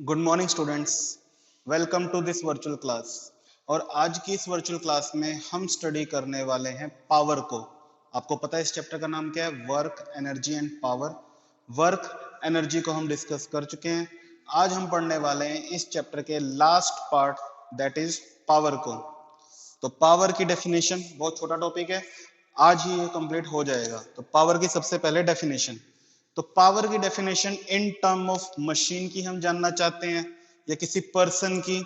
Good morning students, welcome to this virtual class. और आज की इस वर्चुअल क्लास में हम स्टडी करने वाले हैं पावर को। आपको पता है इस चैप्टर का नाम क्या है? Work, energy and power. Work, energy को हम डिस्कस कर चुके हैं। आज हम पढ़ने वाले हैं इस चैप्टर के last part, that is power को। तो पावर की डेफिनेशन, बहुत छोटा टॉपिक है, आज ही ये कंप्लीट हो जाएगा। तो पावर की सबसे पहले डेफिनेशन, तो पावर की definition in term of machine की हम जानना चाहते हैं, या किसी पर्सन की,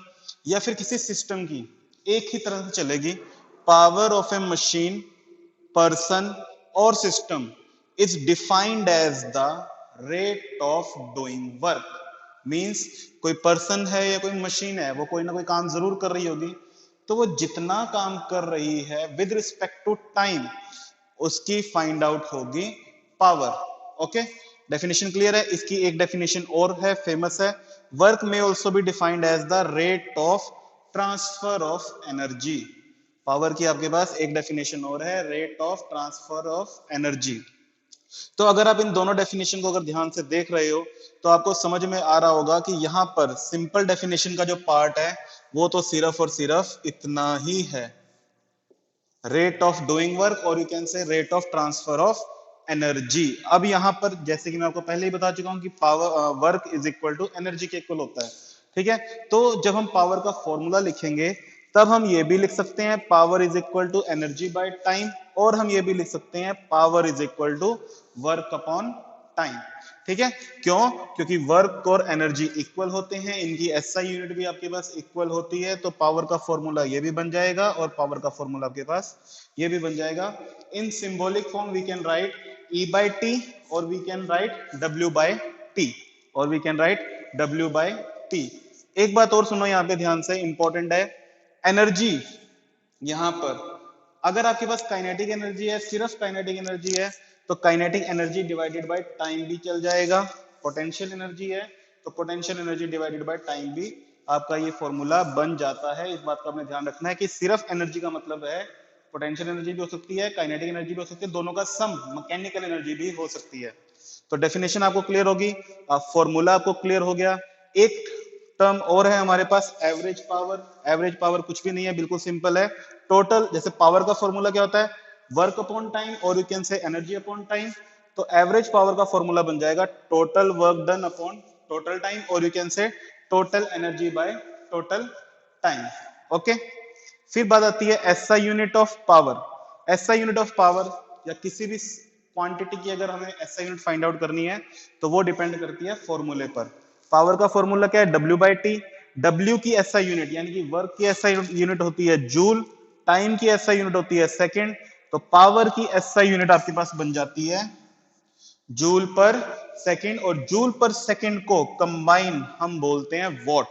या फिर किसी सिस्टम की, एक ही तरह से चलेगी। Power of a machine, person और system is defined as the rate of doing work. Means कोई पर्सन है या कोई मशीन है, वो कोई ना कोई काम जरूर कर रही होगी, तो वो जितना काम कर रही है विद रिस्पेक्ट टू टाइम, उसकी फाइंड आउट होगी पावर। ओके, डेफिनेशन क्लियर है? इसकी एक डेफिनेशन और है, फेमस है। वर्क में also be defined as the rate of transfer of energy. Power की आपके पास एक डेफिनेशन और है, rate of transfer of energy. तो अगर आप इन दोनों डेफिनेशन को अगर ध्यान से देख रहे हो, तो आपको समझ में आ रहा होगा कि यहाँ पर सिंपल डेफिनेशन का जो पार्ट है वो तो सिर्फ और सिर्फ इतना ही है, रेट ऑफ डूइंग वर्क, और यू कैन से rate of transfer of energy. अब यहां पर जैसे कि मैं आपको पहले ही बता चुका हूं कि power work is equal to energy के इक्वल होता है। ठीक है, तो जब हम पावर का फॉर्मूला लिखेंगे तब हम ये भी लिख सकते हैं power is equal to energy by time, और हम ये भी लिख सकते हैं power is equal to work upon time. ठीक है, क्यों? क्योंकि वर्क और एनर्जी इक्वल होते हैं, इनकी एसआई यूनिट भी आपके पास इक्वल होती है, तो पावर का फॉर्मूला ये भी बन जाएगा और पावर का फॉर्मूला आपके पास ये भी बन जाएगा। In symbolic form we can write E by T, और we can write W by T, और we can write W by T। एक बात और सुनो यहाँ पे ध्यान से, इंपॉर्टेंट है। एनर्जी यहां पर अगर आपके पास काइनेटिक एनर्जी है, सिर्फ काइनेटिक एनर्जी है, तो kinetic energy divided by time भी चल जाएगा। पोटेंशियल एनर्जी है तो potential energy divided by time भी आपका ये फॉर्मूला बन जाता है। इस बात का आपने ध्यान रखना है कि सिर्फ एनर्जी का मतलब है पोटेंशियल एनर्जी भी हो सकती है, काइनेटिक एनर्जी भी हो सकती है, दोनों का सम मैकेनिकल एनर्जी भी हो सकती है। तो डेफिनेशन आपको क्लियर होगी, फॉर्मूला आपको क्लियर हो गया। एक टर्म और है हमारे पास, एवरेज पावर। एवरेज पावर कुछ भी नहीं है, बिल्कुल सिंपल है। टोटल, जैसे पावर का फॉर्मूला क्या होता है? वर्क अपॉन टाइम, और you can say energy upon time. तो एवरेज पावर का फॉर्मूला बन जाएगा total work done upon total time, और you can say total energy by total time. Okay, फिर बात आती है SI unit of power. SI unit of power, या किसी भी क्वांटिटी की अगर हमें एसआई यूनिट फाइंड आउट करनी है, तो वो डिपेंड करती है फॉर्मूले पर। पावर का फॉर्मूला क्या है? W by T. W की एसआई यूनिट यानी कि वर्क की एसआई यूनिट होती है जूल, टाइम की एसआई यूनिट होती है सेकंड, तो पावर की एसआई यूनिट आपके पास बन जाती है जूल पर सेकंड, और जूल पर सेकंड को कंबाइन हम बोलते हैं वॉट,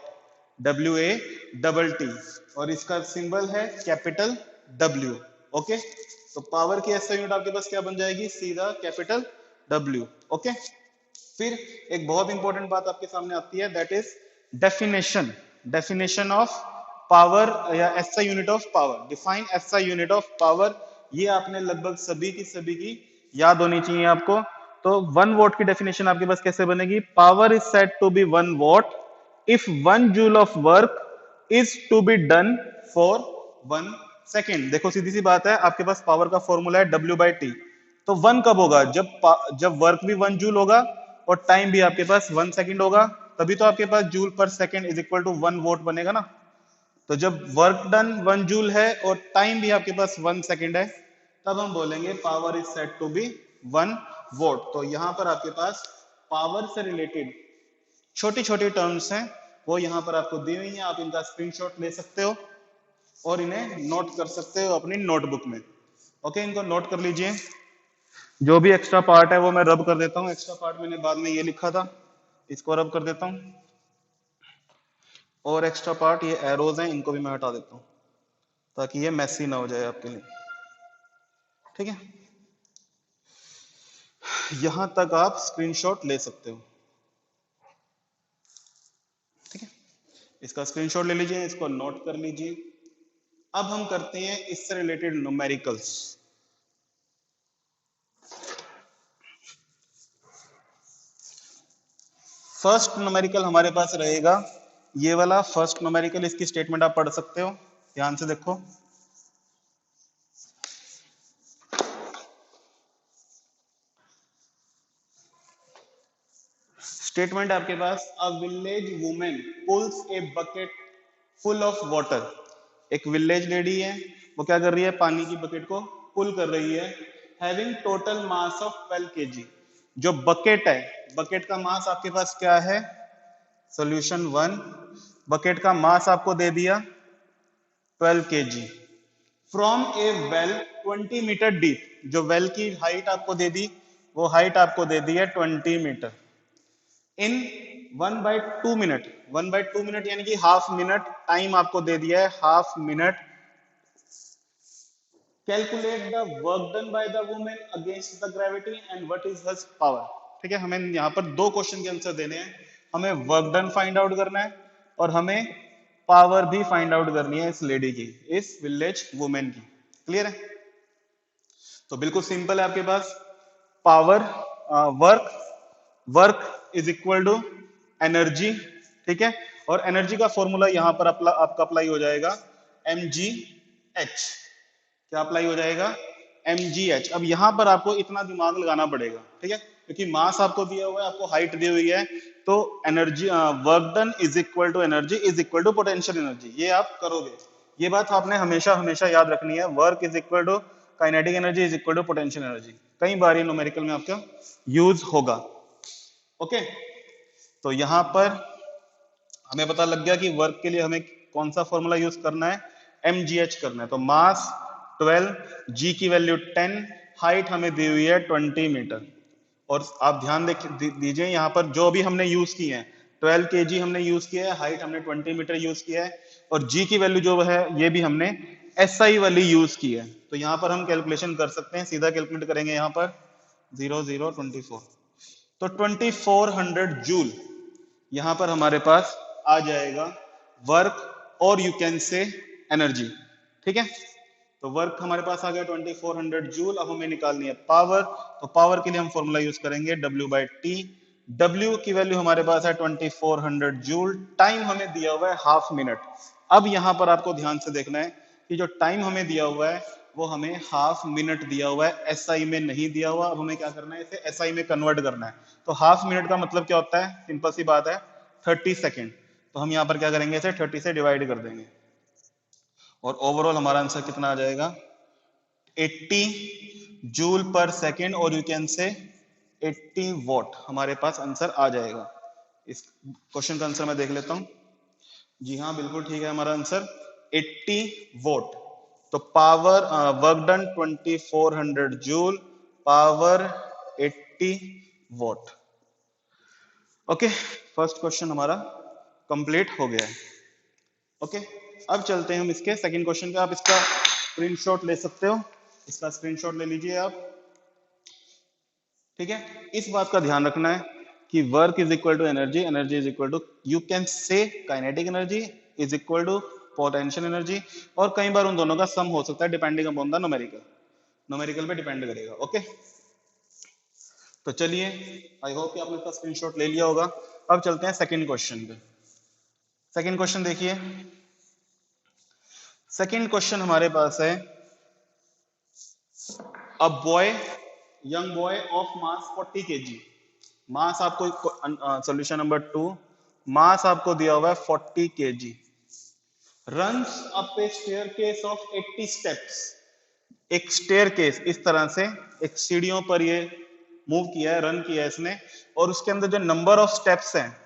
WA और इसका सिंबल है कैपिटल W। ओके, तो पावर की एसआई यूनिट आपके पास क्या बन जाएगी? सीधा कैपिटल W। ओके, फिर एक बहुत इंपॉर्टेंट बात आपके सामने आती है, that is definition. Definition of power या SI unit of power. Define SI unit of power, ये आपने लगभग सभी की याद होनी चाहिए आपको। तो 1 वॉट की डेफिनेशन आपके पास कैसे बनेगी? Power is said to be 1 watt if 1 joule of work is to be done for 1 second. देखो सीधी सी बात है, आपके पास पावर का फॉर्मूला है W बाई टी। तो 1 कब होगा? जब वर्क भी 1 जूल होगा और टाइम भी आपके पास 1 सेकेंड होगा, तभी तो आपके पास जूल पर second is equal to 1 watt बनेगा ना। तो जब वर्क डन 1 जूल है और टाइम भी आपके पास 1 सेकेंड है, तब हम बोलेंगे power is set to be 1 watt. तो यहां पर आपके पास पावर से रिलेटेड छोटी छोटी टर्म्स हैं, वो यहां पर आपको दी हुई हैं। आप इनका स्क्रीनशॉट ले सकते हो और इन्हें नोट कर सकते हो अपनी नोटबुक में। ओके, इनको नोट कर लीजिए। जो भी एक्स्ट्रा पार्ट है वो मैं रब कर देता हूँ। एक्स्ट्रा पार्ट मैंने बाद में ये लिखा था, इसको रब कर देता हूँ, और एक्स्ट्रा पार्ट ये एरोज हैं, इनको भी मैं हटा देता हूँ ताकि ये मैसी ना हो जाए आपके लिए। ठीक है, यहां तक आप स्क्रीनशॉट ले सकते हो। ठीक है, इसका स्क्रीनशॉट ले लीजिए, इसको नोट कर लीजिए। अब हम करते हैं इससे रिलेटेड न्यूमेरिकल्स। फर्स्ट न्यूमेरिकल हमारे पास रहेगा ये वाला फर्स्ट न्यूमेरिकल, इसकी स्टेटमेंट आप पढ़ सकते हो, ध्यान से देखो। स्टेटमेंट आपके पास, a village women pulls a bucket full of water. एक विलेज लेडी है, वो क्या कर रही है, पानी की बकेट को पुल कर रही है। Having total mass of 12 kg। जो बकेट है, बकेट का मास आपके पास क्या है, सॉल्यूशन 1, बकेट का मास आपको दे दिया 12 kg। From a well 20 metre deep, जो वेल की हाइट आपको दे दी, वो हाइट आपको दे दी है 20 मीटर। इन 1/2 मिनट, 1/2 मिनट यानी कि हाफ मिनट टाइम आपको दे दिया है, half minute. Calculate the work done by the women against the gravity and what is her power. ठीक है, हमें यहाँ पर दो क्वेश्चन के आंसर देने हैं, हमें वर्क डन फाइंड आउट करना है और हमें पावर भी फाइंड आउट करनी है इस लेडी की, इस विलेज वुमेन की। क्लियर है? तो बिल्कुल सिंपल है आपके पास, power work is equal to energy. ठीक है, और एनर्जी का फॉर्मूला यहां पर आपका अप्लाई हो जाएगा mgh। क्या अप्लाई हो जाएगा, mgh। अब यहां पर आपको इतना दिमाग लगाना पड़ेगा, ठीक है, क्योंकि मास आपको दिया हुआ है, आपको हाइट दी हुई है, तो energy work done is equal to energy is equal to potential energy, ये आप करोगे। ये बात आपने हमेशा हमेशा याद रखनी है, work is equal to kinetic energy is equal to potential energy. कई बार ये न्यूमेरिकल में आपका यूज होगा। ओके, तो यहां पर हमें पता लग गया कि वर्क के लिए हमें कौन सा फॉर्मूला यूज करना है, mgh करना है। तो मास 12, g की वैल्यू 10, हाइट हमें दी हुई है 20 मीटर। और आप ध्यान दीजिए यहाँ पर जो भी हमने यूज की है, 12 kg हमने यूज किया है, हाइट हमने 20 मीटर यूज किया है, और g की वैल्यू जो है ये भी हमने SI वाली यूज की है। तो यहाँ पर हम कैलकुलेशन कर सकते हैं, सीधा कैलकुलेट करेंगे यहाँ पर 0024, तो 2400 जूल यहां पर हमारे पास आ जाएगा वर्क, और यू कैन से एनर्जी। ठीक है, तो वर्क हमारे पास आ गया 2400 जूल। अब हमें निकालनी है पावर, तो पावर के लिए हम फॉर्मूला यूज करेंगे W/T। W की वैल्यू हमारे पास है 2400 जूल, टाइम हमें दिया हुआ है हाफ मिनट। अब यहां पर आपको ध्यान से देखना है कि जो टाइम हमें दिया हुआ है वो हमें हाफ मिनट दिया हुआ है, एसआई में नहीं दिया हुआ। अब हमें क्या करना है, इसे एसआई में कन्वर्ट करना है। तो हाफ मिनट का मतलब क्या होता है, सिंपल सी बात है, 30 सेकेंड। तो हम यहाँ पर क्या करेंगे, इसे 30 से डिवाइड कर देंगे, और ओवरऑल हमारा आंसर कितना आ जाएगा, 80 जूल पर सेकेंड, और यू कैन से 80 वॉट हमारे पास आंसर आ जाएगा। इस क्वेश्चन का आंसर मैं देख लेता हूं। जी हाँ, बिल्कुल ठीक है, हमारा आंसर 80 वोट। तो power work done 2400 joule, power 80 vote. Okay, first question हमारा कंप्लीट हो गया है। ओके, अब चलते हैं हम इसके सेकंड क्वेश्चन पे। आप इसका स्क्रीनशॉट ले सकते हो, इसका स्क्रीनशॉट ले लीजिए आप। ठीक है, इस बात का ध्यान रखना है कि work is equal to energy, energy is equal to, you can say kinetic energy is equal to potential energy, और कई बार उन दोनों का सम हो सकता है depending upon the numerical, numerical पे डिपेंड करेगा। ओके, तो चलिए, आई होप कि आपने इसका स्क्रीनशॉट ले लिया होगा। अब चलते हैं सेकंड क्वेश्चन पे। सेकंड क्वेश्चन देखिए, सेकंड क्वेश्चन हमारे पास है, a boy, young boy of mass 40 kg। मास आपको सॉल्यूशन नंबर 2, मास आपको दिया हुआ है 40 kg, runs up A staircase of 80 steps. एक स्टेयरकेस, इस तरह से एक सीढ़ियों पर ये मूव किया है, रन किया है इसने, और उसके अंदर जो नंबर ऑफ स्टेप्स हैं,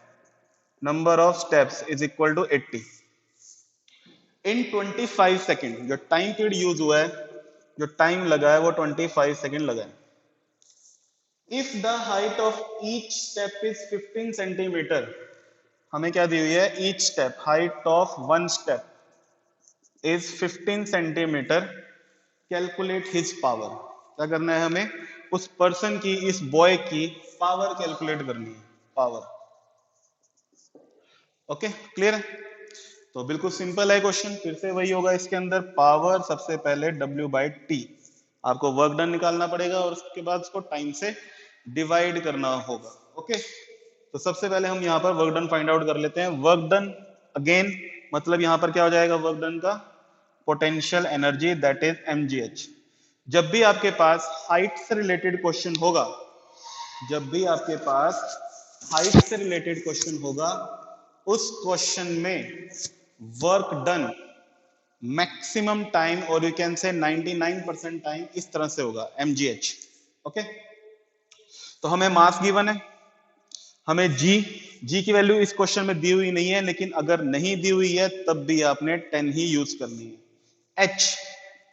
number of steps is equal to 80 in 25 second. जो टाइम पीरियड यूज हुआ है, जो टाइम लगा है वो 25 सेकेंड लगा है। If the height of each step is 15 centimetre, हमें क्या दी हुई है, each step, height of one step is 15 centimetre, calculate his power. क्या करना है हमें, उस पर्सन की, इस बॉय की पावर कैलकुलेट करनी है, पावर। ओके, क्लियर है? तो बिल्कुल सिंपल है क्वेश्चन, फिर से वही होगा इसके अंदर, पावर सबसे पहले W/T, आपको वर्क डन निकालना पड़ेगा और उसके बाद उसको टाइम से डिवाइड करना होगा। ओके, तो सबसे पहले हम यहाँ पर वर्क डन फाइंड आउट कर लेते हैं। वर्क डन अगेन मतलब यहाँ पर क्या हो जाएगा वर्क डन का, potential energy that is mgh। जब भी आपके पास हाइट से रिलेटेड क्वेश्चन होगा, जब भी आपके पास हाइट से रिलेटेड क्वेश्चन होगा, उस क्वेश्चन में वर्क डन मैक्सिमम टाइम और यू कैन से 99% टाइम इस तरह से होगा mgh। ओके, तो हमें मास गिवन है, हमें जी की वैल्यू इस क्वेश्चन में दी हुई नहीं है, लेकिन अगर नहीं दी हुई है तब भी आपने 10 ही यूज करनी है।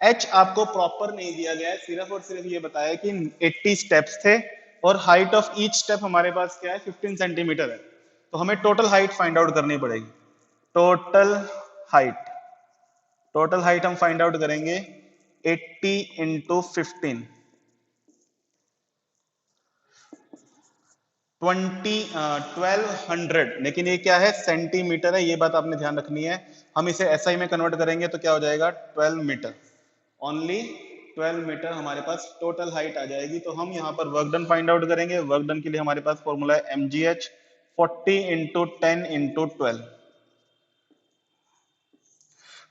एच आपको प्रॉपर नहीं दिया गया है, सिर्फ और सिर्फ ये बताया कि 80 स्टेप्स थे और हाइट ऑफ ईच स्टेप हमारे पास क्या है 15 सेंटीमीटर है। तो हमें टोटल हाइट फाइंड आउट करनी पड़ेगी। टोटल हाइट, टोटल हाइट हम फाइंड आउट करेंगे 80 इंटू 15, 1200, लेकिन ये क्या है सेंटीमीटर है, ये बात आपने ध्यान रखनी है। हम इसे एसआई में कन्वर्ट करेंगे तो क्या हो जाएगा 12 मीटर, ओनली 12 मीटर हमारे पास टोटल हाइट आ जाएगी। तो हम यहाँ पर वर्क डन फाइंड आउट करेंगे। वर्क डन के लिए हमारे पास फॉर्मूला है mgh 40 इंटू 10 इंटू 12,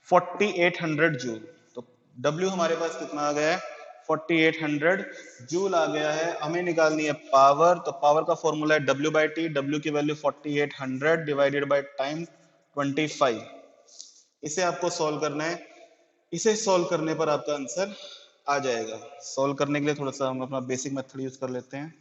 4800 जूल। तो W हमारे पास कितना आ गया है 4800 जूल आ गया है। हमें निकालनी है पावर, तो पावर का फॉर्मूला है W बाई टी। W की वैल्यू 4800 डिवाइडेड बाई टाइम 25। इसे आपको सॉल्व करना है, इसे सॉल्व करने पर आपका आंसर आ जाएगा। सॉल्व करने के लिए थोड़ा सा हम अपना बेसिक मेथड यूज कर लेते हैं।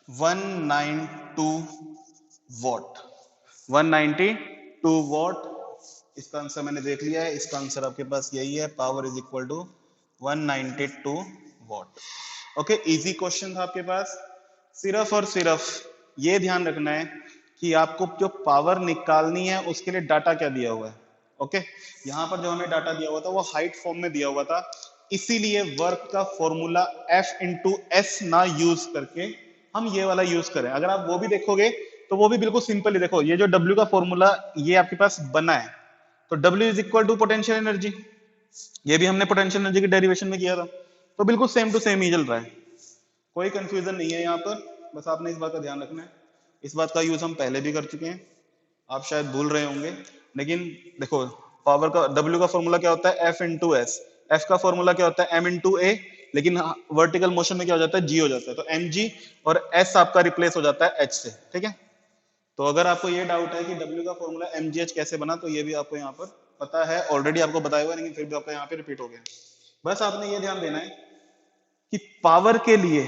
वन 192 वॉट, इसका आंसर मैंने देख लिया है। इसका आंसर आपके पास यही है, power is equal to 192 watt. Okay, easy question था आपके पास। सिर्फ और सिर्फ ये ध्यान रखना है कि आपको जो पावर निकालनी है उसके लिए डाटा क्या दिया हुआ है। ओके, यहाँ पर जो हमें डाटा दिया हुआ था वो हाइट फॉर्म में दिया हुआ था, इसीलिए वर्क का फॉर्मूला F इंटू एस ना यूज करके हम ये वाला यूज करें। अगर आप वो भी देखोगे तो वो भी बिल्कुल सिंपल ही, देखो ये जो W का फॉर्मूला ये आपके पास बना है, तो W is equal to potential energy, ये भी हमने पोटेंशियल एनर्जी की डेरिवेशन में किया था, तो बिल्कुल सेम टू सेम ही चल रहा है, कोई कंफ्यूजन नहीं है यहाँ पर। बस आपने इस बात का ध्यान रखना है, इस बात का यूज हम पहले भी कर चुके हैं, आप शायद भूल रहे होंगे। लेकिन देखो पावर का W का फॉर्मूला क्या होता है F इंटू एस, F का फॉर्मूला क्या होता है M इंटू ए, लेकिन वर्टिकल मोशन में क्या हो जाता है G हो जाता है, तो mg और S आपका रिप्लेस हो जाता है H से। ठीक है, तो अगर आपको ये डाउट है कि W का फॉर्मूला mgh कैसे बना, तो ये भी आपको यहाँ पर पता है, ऑलरेडी आपको बताया हुआ है, लेकिन फिर भी आपका यहाँ पे रिपीट हो गया। बस आपने ये ध्यान देना है कि पावर के लिए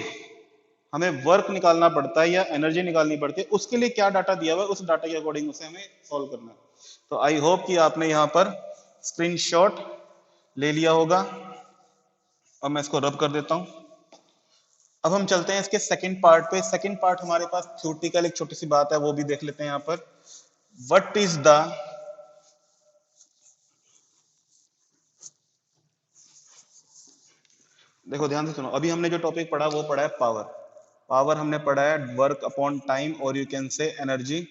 हमें वर्क निकालना पड़ता है या एनर्जी निकालनी पड़ती है, उसके लिए क्या डाटा दिया हुआ है उस डाटा के अकॉर्डिंग उसे हमें सॉल्व करना है। तो आई होप कि आपने यहाँ पर स्क्रीनशॉट ले लिया होगा। अब मैं इसको रब कर देता हूं। अब हम चलते हैं इसके सेकंड पार्ट पे। सेकंड पार्ट हमारे पास थ्योरेटिकल एक छोटी सी बात है, वो भी देख लेते हैं यहाँ पर। व्हाट इज द देखो ध्यान से सुनो, अभी हमने जो टॉपिक पढ़ा वो पढ़ा है पावर। पावर हमने पढ़ा है वर्क अपॉन टाइम और you can say energy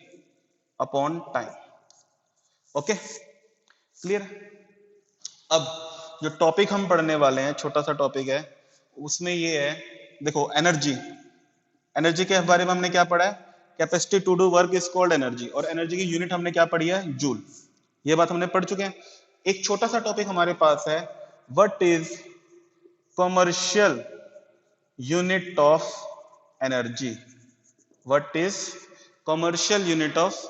upon time. Okay, clear. अब जो टॉपिक हम पढ़ने वाले हैं छोटा सा टॉपिक है, उसमें ये है, देखो एनर्जी, एनर्जी के बारे में हमने क्या पढ़ा है, capacity to do work is called energy, और एनर्जी की यूनिट हमने क्या पढ़ी है जूल, ये बात हमने पढ़ चुके हैं। एक छोटा सा टॉपिक हमारे पास है, what is commercial unit of energy. What is commercial unit of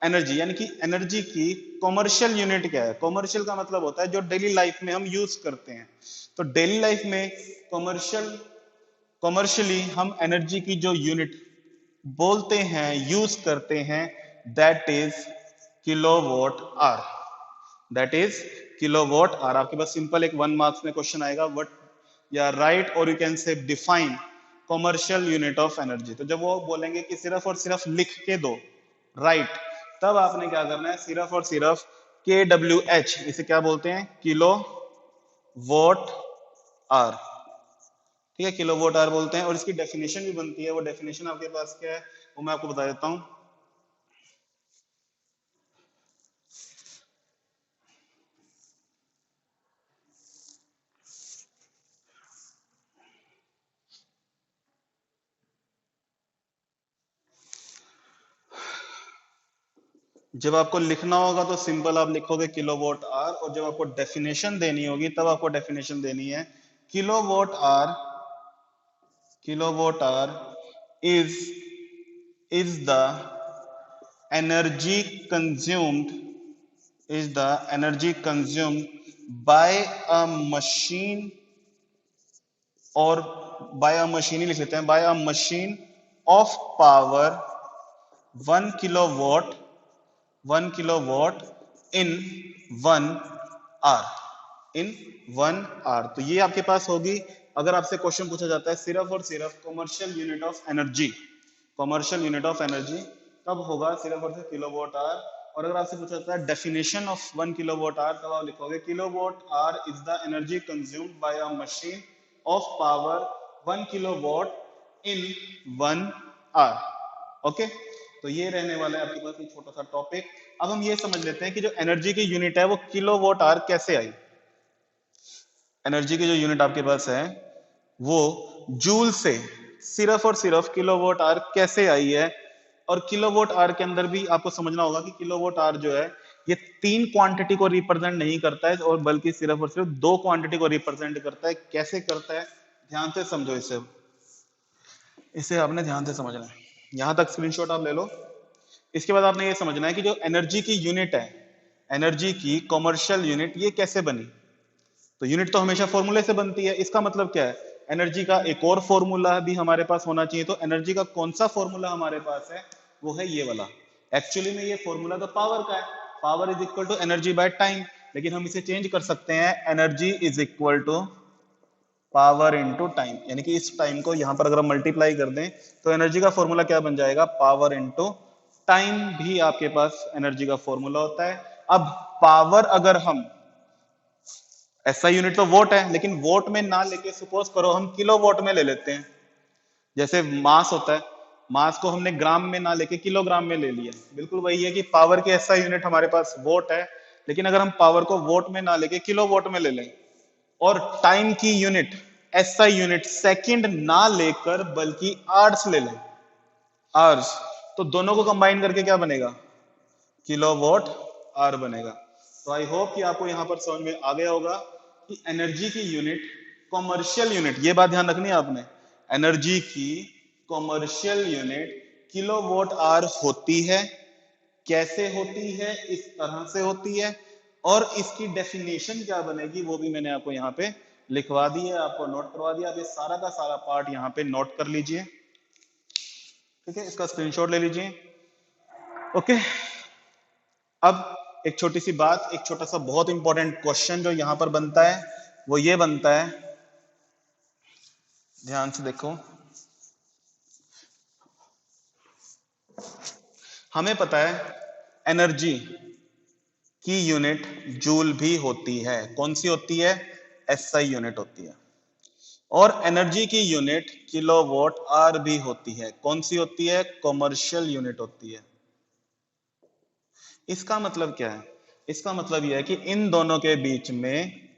energy, यानी कि एनर्जी की कॉमर्शियल यूनिट क्या है। कॉमर्शियल का मतलब होता है जो डेली लाइफ में हम यूज करते हैं। तो डेली लाइफ में कॉमर्शियली हम एनर्जी की जो यूनिट बोलते हैं यूज करते हैं, that is kilowatt hour, that is kilowatt hour. आपके पास सिंपल एक 1 मार्क्स में क्वेश्चन आएगा, व्हाट या राइट और यू कैन से define commercial unit of energy. तो जब वो बोलेंगे कि सिर्फ और सिर्फ लिख के दो राइट, तब आपने क्या करना है, सिर्फ और सिर्फ KWH, इसे क्या बोलते हैं किलो वॉट आर, ठीक है, किलोवाट आर बोलते हैं। और इसकी डेफिनेशन भी बनती है, वो डेफिनेशन आपके पास क्या है वो मैं आपको बता देता हूं। जब आपको लिखना होगा तो सिंपल आप लिखोगे किलोवाट आर, और जब आपको डेफिनेशन देनी होगी तब आपको डेफिनेशन देनी है kilowatt hour is the energy consumed by a machine, और बाय अ मशीन ही लिख लेते हैं, by a machine of power 1 kilowatt in 1 hour, in 1 hour. तो ये आपके पास होगी। अगर आपसे क्वेश्चन पूछा जाता है सिर्फ और सिर्फ कॉमर्शियल यूनिट ऑफ एनर्जी तब होगा सिर्फ और सिर्फ किलोवाट आवर। और अगर आपसे पूछा जाता है डेफिनेशन ऑफ 1 किलोवाट आवर, तब आप लिखोगे kilowatt hour is the energy consumed by a machine of power 1 kilowatt in 1 hour. Okay, तो ये रहने वाला है आपके पास एक छोटा सा टॉपिक। अब हम ये समझ लेते हैं कि जो एनर्जी की यूनिट है वो किलोवाट आवर कैसे आई। एनर्जी की जो यूनिट आपके पास है वो जूल से सिर्फ और सिर्फ किलोवाट आवर कैसे आई है। और किलोवाट आवर के अंदर भी आपको समझना होगा कि किलोवाट आवर जो है ये 3 क्वांटिटी को रिप्रेजेंट नहीं करता है, और बल्कि सिर्फ और सिर्फ 2 क्वांटिटी को रिप्रेजेंट करता है। कैसे करता है, ध्यान से समझो इसे, आपने ध्यान से समझना है। यहां तक स्क्रीनशॉट आप ले लो। इसके बाद आपने ये समझना है कि जो एनर्जी की यूनिट है, एनर्जी की कॉमर्शियल यूनिट, ये कैसे बनी। तो यूनिट तो हमेशा फॉर्मूले से बनती है। इसका मतलब क्या है, एनर्जी का एक और फॉर्मूला भी हमारे पास होना चाहिए। तो एनर्जी का कौन सा फॉर्मूला हमारे पास है, वो है ये वाला। एक्चुअली में ये फॉर्मूला तो पावर का है, power is equal to energy by time, लेकिन हम इसे चेंज कर सकते हैं, energy is equal to power into time. यानी कि इस टाइम को यहां पर अगर हम मल्टीप्लाई कर दें तो एनर्जी का फॉर्मूला क्या बन जाएगा, पावर इनटू टाइम। भी आपके पास एनर्जी का फॉर्मूला होता है। अब पावर अगर हम, ऐसा यूनिट तो वोट है, लेकिन वोट में ना लेके सपोज करो हम किलो वोट में ले लेते हैं। जैसे मास होता है, मास को हमने ग्राम में ना लेके किलोग्राम में ले लिया। बिल्कुल वही है कि पावर की ऐसा यूनिट हमारे पास वोट है, लेकिन अगर हम पावर को वोट में ना लेके किलो वोट में ले लें, और टाइम की यूनिट ऐसा यूनिट सेकंड ना लेकर बल्कि आवर्स ले लें, आवर्स, तो दोनों को कंबाइन करके क्या बनेगा, किलोवाट आवर बनेगा। तो आई होप कि आपको यहां पर समझ में आ गया होगा कि एनर्जी की यूनिट, कॉमर्शियल यूनिट, ये बात ध्यान रखनी है आपने, एनर्जी की कॉमर्शियल यूनिट किलोवाट आवर होती है। कैसे होती है, इस तरह से होती है। और इसकी डेफिनेशन क्या बनेगी वो भी मैंने आपको यहाँ पे लिखवा दी है, आपको नोट करवा दिया। आप ये सारा का सारा पार्ट यहाँ पे नोट कर लीजिए, ठीक है, इसका स्क्रीनशॉट ले लीजिए। ओके, अब एक छोटी सी बात, एक छोटा सा बहुत इंपॉर्टेंट क्वेश्चन जो यहां पर बनता है वो ये बनता है, ध्यान से देखो। हमें पता है एनर्जी की यूनिट जूल भी होती है। कौन सी होती है, एसआई यूनिट होती है। और एनर्जी की यूनिट किलोवाट आवर भी होती है। कौन सी होती है, कॉमर्शियल यूनिट होती है। इसका मतलब क्या है, इसका मतलब यह है कि इन दोनों के बीच में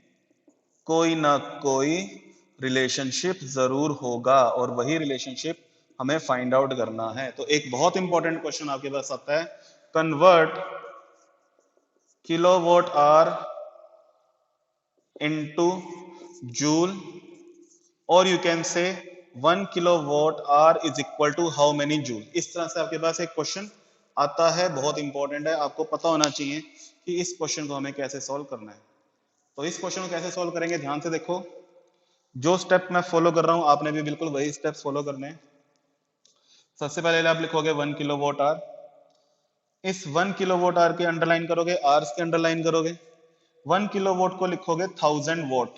कोई ना कोई रिलेशनशिप जरूर होगा, और वही रिलेशनशिप हमें फाइंड आउट करना है। तो एक बहुत इंपॉर्टेंट क्वेश्चन आपके पास आता है, convert kilowatt hour into joule, और you can say 1 kilowatt hour is equal to how many joule. इस तरह से आपके पास एक क्वेश्चन आता है, बहुत इंपॉर्टेंट है, आपको पता होना चाहिए कि इस क्वेश्चन को हमें कैसे सॉल्व करना है। तो इस क्वेश्चन को कैसे सॉल्व करेंगे, ध्यान से देखो। जो स्टेप मैं फॉलो कर रहा हूं आपने भी बिल्कुल वही स्टेप फॉलो करने हैं। सबसे पहले आप लिखोगे 1 किलोवाट आवर। इस 1 किलोवाट आवर के अंडरलाइन करोगे, आवर्स के अंडरलाइन करोगे। 1 किलोवाट को लिखोगे 1000 वोट।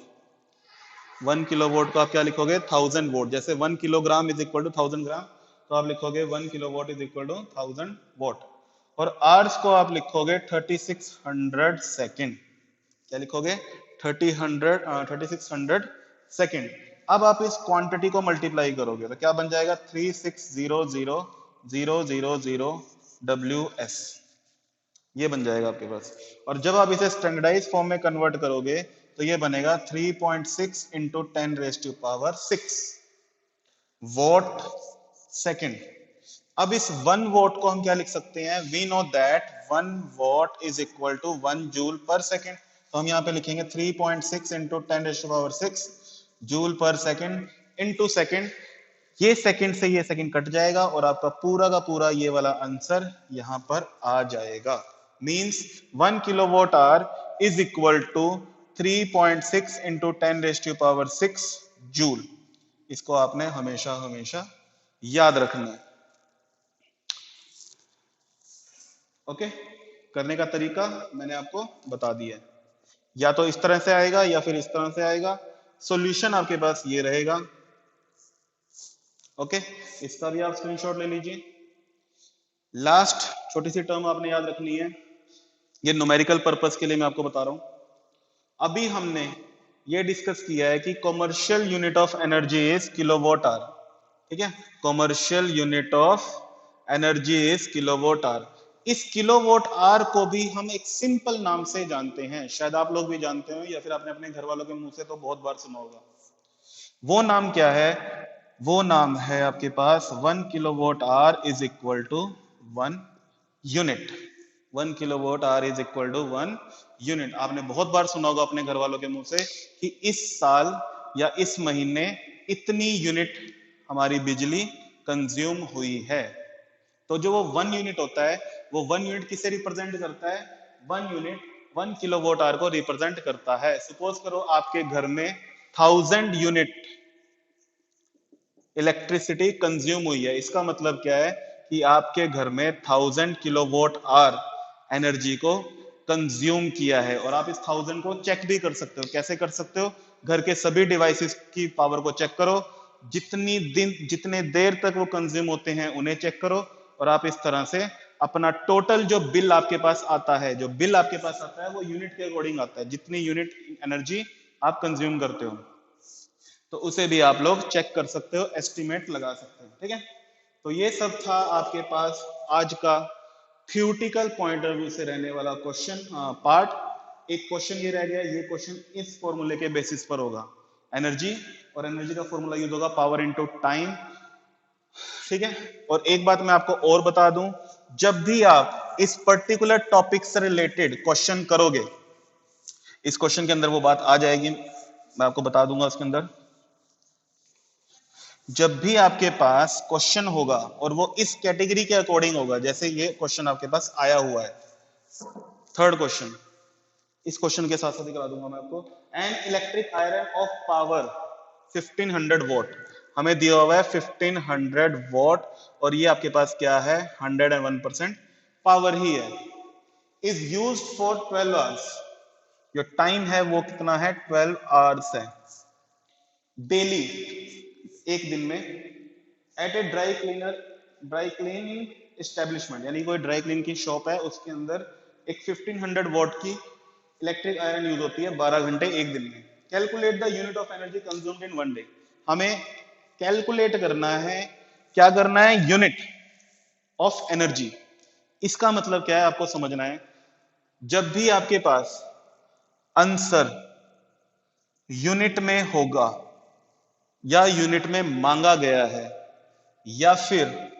1 किलोवाट को आप क्या लिखोगे, 1000 वोट। जैसे 1 kilogram is equal to 1000 gram, तो आप लिखोगे 1 kilowatt is equal to 1000 watt. और आवर्स को आप लिखोगे 3600 सेकेंड। क्या लिखोगे, 3600 सेकेंड। अब आप इस क्वांटिटी को मल्टीप्लाई करोगे तो क्या बन जाएगा 3600,000 WS, ये बन जाएगा आपके पास। और जब आप इसे स्टैंडर्डाइज फॉर्म में कन्वर्ट करोगे तो ये बनेगा 3.6 इंटू 10⁻⁶ वॉट सेकेंड। अब इस 1 वॉट को हम क्या लिख सकते हैं, we know that 1 watt is equal to 1 joule पर सेकेंड। तो हम यहाँ पे लिखेंगे 3.6 इंटू 10⁻⁶ जूल पर सेकेंड इंटू सेकेंड। ये सेकेंड से ये सेकेंड कट जाएगा और आपका पूरा का पूरा ये वाला आंसर यहां पर आ जाएगा। Means 1 kilowatt hour is equal to 3.6 into 10⁻⁶ joule. इसको आपने हमेशा हमेशा याद रखना है। ओके, करने का तरीका मैंने आपको बता दिया है, या तो इस तरह से आएगा या फिर इस तरह से आएगा। सॉल्यूशन आपके पास ये रहेगा। ओके, इसका भी आप स्क्रीनशॉट ले लीजिए। लास्ट छोटी सी टर्म आपने याद रखनी है, ये न्यूमेरिकल पर्पस के लिए मैं आपको बता रहा हूं। अभी हमने ये डिस्कस किया है कि commercial unit of energy is kilowatt hour, ठीक है, commercial unit of energy is kilowatt hour. इस किलोवाट आवर को भी हम एक सिंपल नाम से जानते हैं, शायद आप लोग भी जानते हो या फिर आपने अपने घर वालों के मुंह से तो बहुत बार सुना होगा। वो नाम क्या है, वो नाम है आपके पास 1 kilowatt hour is equal to 1 unit. 1 kilowatt hour is equal to 1 unit. आपने बहुत बार सुना होगा अपने घर वालों के मुंह से कि इस साल या इस महीने इतनी यूनिट हमारी बिजली कंज्यूम हुई है। तो जो वो 1 यूनिट होता है, वो 1 यूनिट किसे रिप्रेजेंट करता है, 1 यूनिट 1 किलोवाट आवर को रिप्रेजेंट करता है। सपोज करो आपके घर में 1000 यूनिट इलेक्ट्रिसिटी कंज्यूम हुई है, इसका मतलब क्या है कि आपके घर में 1000 किलोवाट आवर एनर्जी को कंज्यूम किया है। और आप इस 1000 को चेक भी कर सकते हो। कैसे कर सकते हो, घर के सभी डिवाइसेस की पावर को चेक करो, जितने देर तक वो कंज्यूम होते हैं उन्हें चेक करो, और आप इस तरह से अपना टोटल जो बिल आपके पास आता है, जो बिल आपके पास आता है वो यूनिट के अकॉर्डिंग आता है, जितनी यूनिट एनर्जी आप कंज्यूम करते हो, तो उसे भी आप लोग चेक कर सकते हो, एस्टिमेट लगा सकते हो। ठीक है, तो ये सब था आपके पास आज का थ्योरेटिकल पॉइंट ऑफ व्यू से रहने वाला क्वेश्चन पार्ट। एक क्वेश्चन ये रह गया, ये क्वेश्चन इस फॉर्मूले के बेसिस पर होगा, एनर्जी, और एनर्जी का फॉर्मूला यूज होगा पावर इनटू टाइम। ठीक है, और एक बात मैं आपको और बता दूं, जब भी आप इस पर्टिकुलर टॉपिक से रिलेटेड क्वेश्चन करोगे, इस क्वेश्चन के अंदर वो बात आ जाएगी, मैं आपको बता दूंगा उसके अंदर। जब भी आपके पास क्वेश्चन होगा और वो इस कैटेगरी के अकॉर्डिंग होगा, जैसे ये क्वेश्चन आपके पास आया हुआ है, थर्ड क्वेश्चन, इस क्वेश्चन के साथ साथ ही करा दूंगा मैं आपको। An electric iron of power 1500 what, हमें दिया हुआ है 1500 वॉट, और ये आपके पास क्या है 101% पावर ही है, इज यूज फॉर 12 आवर्स, जो टाइम है वो कितना है 12 आवर्स है डेली, एक दिन में, eight a dry cleaning establishment, यानी कोई ड्राई क्लीन की शॉप है, उसके अंदर एक 1500 वॉट की इलेक्ट्रिक आयरन यूज होती है 12 घंटे एक दिन में। Calculate the unit of energy consumed in 1 day, हमें कैलकुलेट करना है, क्या करना है, यूनिट ऑफ एनर्जी। इसका मतलब क्या है आपको समझना है, जब भी आपके पास आंसर यूनिट में होगा या यूनिट में मांगा गया है, या फिर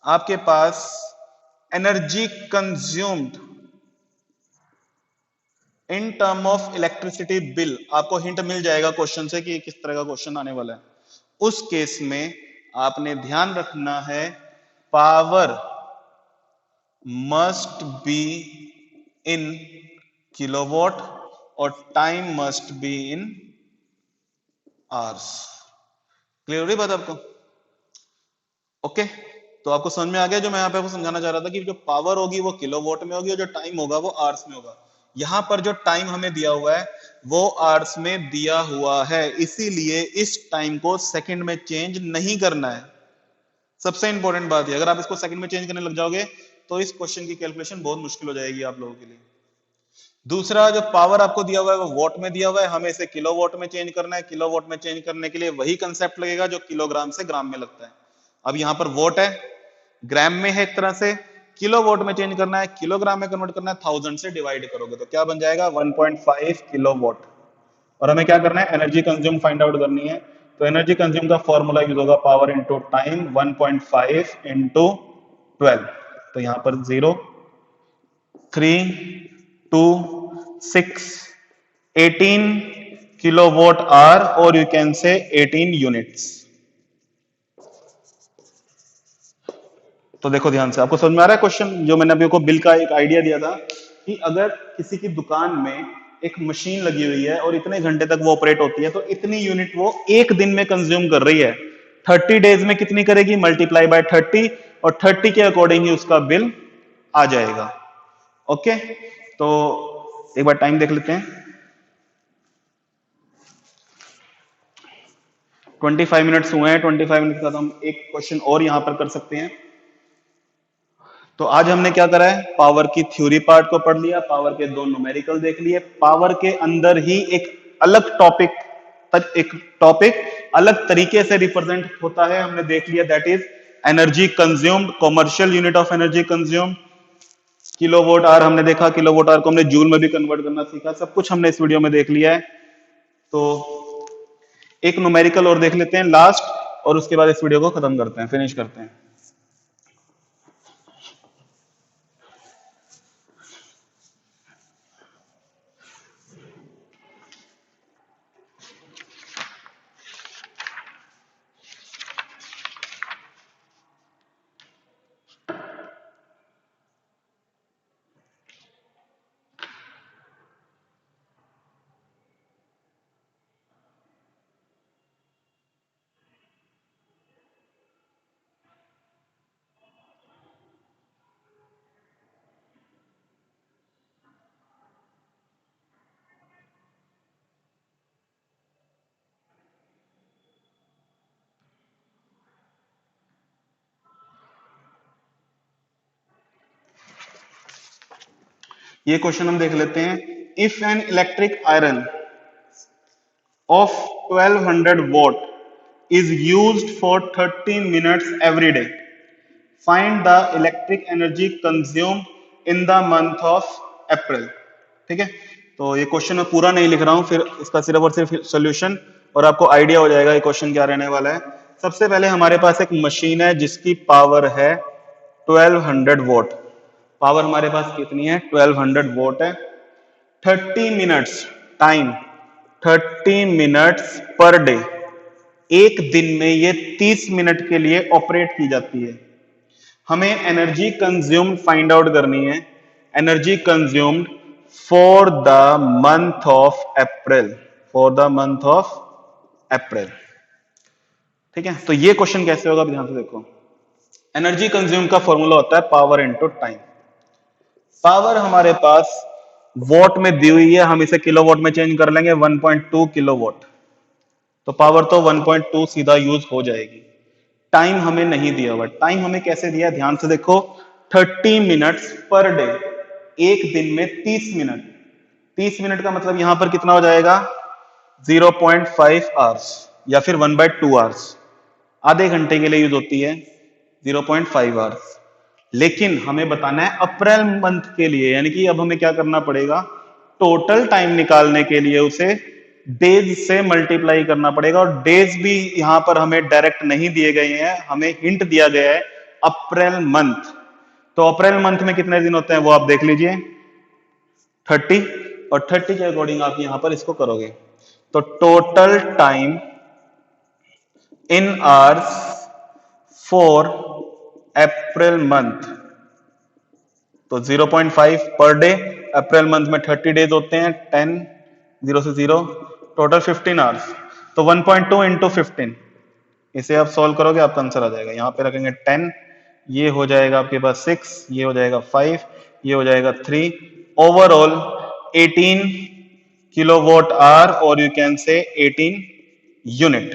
आपके पास energy consumed in term of electricity bill, आपको हिंट मिल जाएगा क्वेश्चन से कि किस तरह का क्वेश्चन आने वाला है। उस केस में आपने ध्यान रखना है, power must be in kilowatt और time must be in hours. Clear हो रही बात आपको? ओके, तो आपको समझ में आ गया जो मैं यहाँ पे आपको समझाना चाह रहा था, कि जो पावर होगी वो किलोवाट में होगी और जो टाइम होगा वो आवर्स में होगा। यहाँ पर जो टाइम हमें दिया हुआ है वो आवर्स में दिया हुआ है, इसीलिए इस टाइम को सेकंड में चेंज नहीं करना है। सबसे इंपॉर्टेंट बात है, अगर आप इसको सेकंड में चेंज करने लग जाओगे तो इस क्वेश्चन की कैलकुलेशन बहुत मुश्किल हो जाएगी आप लोगों के लिए। दूसरा जो पावर आपको दिया हुआ है वो वॉट में दिया हुआ है, हमें इसे किलो वॉट में चेंज करना है। किलो वॉट में चेंज करने के लिए वही कंसेप्ट लगेगा जो किलोग्राम से ग्राम में लगता है। अब यहाँ पर वॉट है, ग्राम में है एक तरह से, किलो वॉट में चेंज करना है, किलोग्राम में कन्वर्ट करना है, 1000 से डिवाइड करोगे तो क्या बन जाएगा 1.5 किलो वॉट। और हमें क्या करना है, एनर्जी कंज्यूम फाइंड आउट करनी है। तो एनर्जी कंज्यूम का फॉर्मूला यूज होगा पावर इंटू टाइम, 1.5 इंटू 12। तो यहां पर 0, 3, 2, 6, 18 किलोवाट आवर, और यू कैन से 18 यूनिट्स। तो देखो ध्यान से, आपको समझ में आ रहा है क्वेश्चन? जो मैंने अभी को बिल का एक आइडिया दिया था कि अगर किसी की दुकान में एक मशीन लगी हुई है और इतने घंटे तक वो ऑपरेट होती है तो इतनी यूनिट वो एक दिन में कंज्यूम कर रही है। 30 डेज में कितनी करेगी, मल्टीप्लाई बाय 30, और 30 के अकॉर्डिंग ही उसका बिल आ जाएगा। ओके, तो एक बार टाइम देख लेते हैं। 25 मिनट्स हुए हैं। 25 मिनट का हम एक क्वेश्चन और यहां पर कर सकते हैं। तो आज हमने क्या करा है, पावर की थ्योरी पार्ट को पढ़ लिया, पावर के दो न्यूमेरिकल देख लिए, पावर के अंदर ही एक अलग टॉपिक अलग तरीके से रिप्रेजेंट होता है हमने देख लिया, that is energy consumed, commercial unit of energy consumed. Kilowatt hour हमने देखा, किलोवाट आवर को हमने जूल में भी कन्वर्ट करना सीखा, सब कुछ हमने इस वीडियो में देख लिया है। तो एक न्यूमेरिकल और देख लेते हैं लास्ट, और उसके बाद इस वीडियो को खत्म करते हैं, फिनिश करते हैं। ये क्वेश्चन हम देख लेते हैं। If an electric iron of 1200 watt is used for 30 minutes every day, find the electric energy consumed in the month of April। ठीक है, तो ये क्वेश्चन मैं पूरा नहीं लिख रहा हूं, फिर इसका सिर्फ और सिर्फ सोल्यूशन, और आपको आइडिया हो जाएगा ये क्वेश्चन क्या रहने वाला है। सबसे पहले हमारे पास एक मशीन है जिसकी पावर है 1200 वोट। पावर हमारे पास कितनी है, 1200 वोट है। 30 minutes time, 30 minutes per day, एक दिन में ये 30 मिनट के लिए ऑपरेट की जाती है। हमें एनर्जी कंज्यूम्ड फाइंड आउट करनी है, energy consumed for the month of April, for the month of April. ठीक है, तो ये क्वेश्चन कैसे होगा ध्यान से देखो। एनर्जी कंज्यूम का फॉर्मूला होता है पावर इनटू टाइम। पावर हमारे पास वॉट में दी हुई है, हम इसे किलोवाट में चेंज कर लेंगे, 1.2 किलोवाट। तो पावर तो 1.2 सीधा यूज हो जाएगी। टाइम हमें नहीं दिया हुआ, टाइम हमें कैसे दिया ध्यान से देखो, 30 मिनट्स पर डे, एक दिन में 30 मिनट। 30 मिनट का मतलब यहां पर कितना हो जाएगा, 0.5 आवर्स या फिर 1/2 आवर्स, आधे घंटे के लिए यूज होती है 0.5 आवर्स। लेकिन हमें बताना है अप्रैल मंथ के लिए, यानी कि अब हमें क्या करना पड़ेगा, टोटल टाइम निकालने के लिए उसे डेज से मल्टीप्लाई करना पड़ेगा। और डेज भी यहां पर हमें डायरेक्ट नहीं दिए गए हैं, हमें हिंट दिया गया है अप्रैल मंथ। तो अप्रैल मंथ में कितने दिन होते हैं वो आप देख लीजिए, 30, और 30 के अकॉर्डिंग आप यहां पर इसको करोगे तो total time in hours for April month, तो 0.5 पर डे। अप्रैल मंथ में 30 डेज होते हैं, 10, 0 से 0, टोटल 15 आवर्स। तो 1.2 इंटू 15, इसे आप सॉल्व करोगे आपका आंसर आ जाएगा। यहां पे रखेंगे 10, ये हो जाएगा आपके पास 6, ये हो जाएगा 5, ये हो जाएगा 3, ओवरऑल 18 किलोवाट आवर, और यू कैन से 18 यूनिट,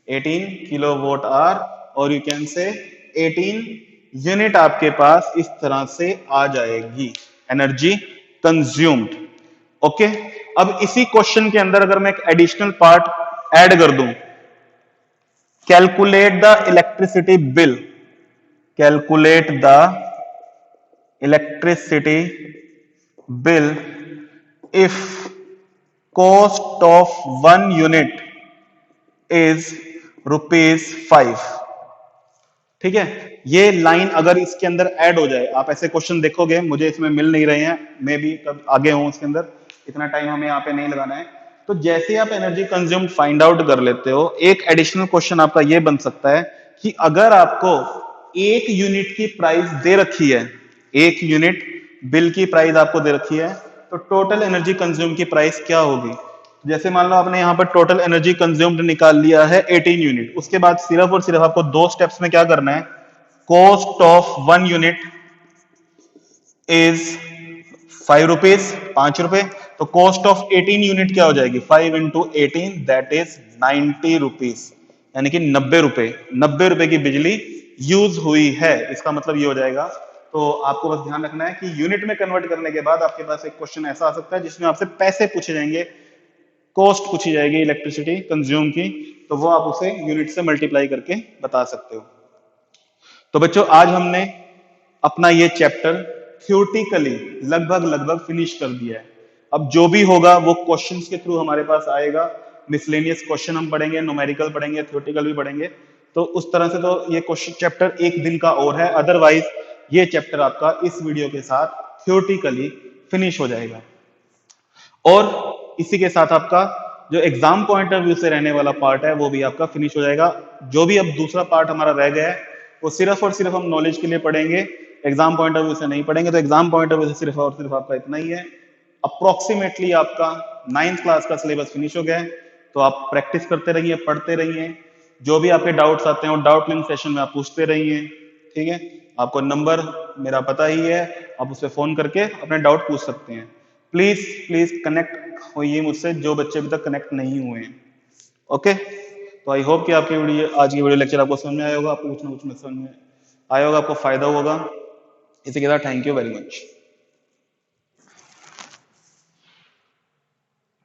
18 किलोवाट आवर, और यू कैन से 18 यूनिट आपके पास इस तरह से आ जाएगी एनर्जी कंज्यूम्ड। ओके, अब इसी क्वेश्चन के अंदर अगर मैं एक एडिशनल पार्ट ऐड कर दूं, calculate the electricity bill, calculate the electricity bill if cost of 1 unit is ₹5। ठीक है, ये लाइन अगर इसके अंदर ऐड हो जाए, आप ऐसे क्वेश्चन देखोगे, मुझे इसमें मिल नहीं रहे हैं, मैं भी कब आगे हूं इसके अंदर, इतना टाइम हमें यहाँ पे नहीं लगाना है। तो जैसे आप एनर्जी कंज्यूम फाइंड आउट कर लेते हो, एक एडिशनल क्वेश्चन आपका ये बन सकता है कि अगर आपको 1 यूनिट की प्राइस दे रखी है, 1 यूनिट बिल की प्राइस आपको दे रखी है, तो टोटल एनर्जी कंज्यूम की प्राइस क्या होगी। जैसे मान लो आपने यहाँ पर टोटल एनर्जी कंज्यूम्ड निकाल लिया है 18 यूनिट, उसके बाद सिर्फ और सिर्फ आपको 2 स्टेप्स में क्या करना है, कॉस्ट ऑफ 1 यूनिट इज ₹5, ₹5। तो कॉस्ट ऑफ 18 यूनिट क्या हो जाएगी, 5 into 18 दैट इज ₹90, यानी कि ₹90, ₹90 की बिजली यूज हुई है, इसका मतलब ये हो जाएगा। तो आपको बस ध्यान रखना है कि यूनिट में कन्वर्ट करने के बाद आपके पास एक क्वेश्चन ऐसा आ सकता है जिसमें आपसे पैसे पूछे जाएंगे, कॉस्ट पूछी जाएगी इलेक्ट्रिसिटी कंज्यूम की, तो वो आप उसे यूनिट से मल्टीप्लाई करके बता सकते हो। तो बच्चों आज हमने अपना ये चैप्टर थ्योरेटिकली लगभग फिनिश कर दिया है। अब जो भी होगा वो क्वेश्चंस के थ्रू हमारे पास आएगा, मिसलेनियस क्वेश्चन हम पढ़ेंगे, न्यूमेरिकल पढ़ेंगे, थ्योरेटिकल भी पढ़ेंगे। तो उस तरह से तो ये क्वेश्चन चैप्टर एक दिन का और है, अदरवाइज ये चैप्टर आपका इस वीडियो के साथ थ्योरेटिकली फिनिश हो जाएगा। और इसी के साथ आपका जो एग्जाम पॉइंट ऑफ व्यू से रहने वाला पार्ट है वो भी आपका फिनिश हो जाएगा। जो भी अब दूसरा पार्ट हमारा रह गया है वो सिर्फ और सिर्फ हम नॉलेज के लिए पढ़ेंगे, एग्जाम पॉइंट ऑफ व्यू से नहीं पढ़ेंगे। तो एग्जाम पॉइंट ऑफ व्यू से सिर्फ और सिर्फ आपका इतना ही है। अप्रोक्सीमेटली आपका 9th क्लास का सिलेबस फिनिश हो गया है। तो आप प्रैक्टिस करते रहिए, पढ़ते रहिए, जो भी आपके डाउट्स आते हैं वो डाउट लिंक सेशन में आप पूछते रहिए। ठीक है, आपको नंबर मेरा पता ही है, आप उस पर फोन करके अपने डाउट पूछ सकते हैं। प्लीज प्लीज कनेक्ट होइए मुझसे, जो बच्चे अभी तक कनेक्ट नहीं हुए हैं। ओके, तो आई होप कि आपकी वीडियो, आज की वीडियो लेक्चर आपको समझ में आया होगा, आपको कुछ ना कुछ समझ में आया होगा, आपको फायदा होगा। इसी के साथ थैंक यू वेरी मच।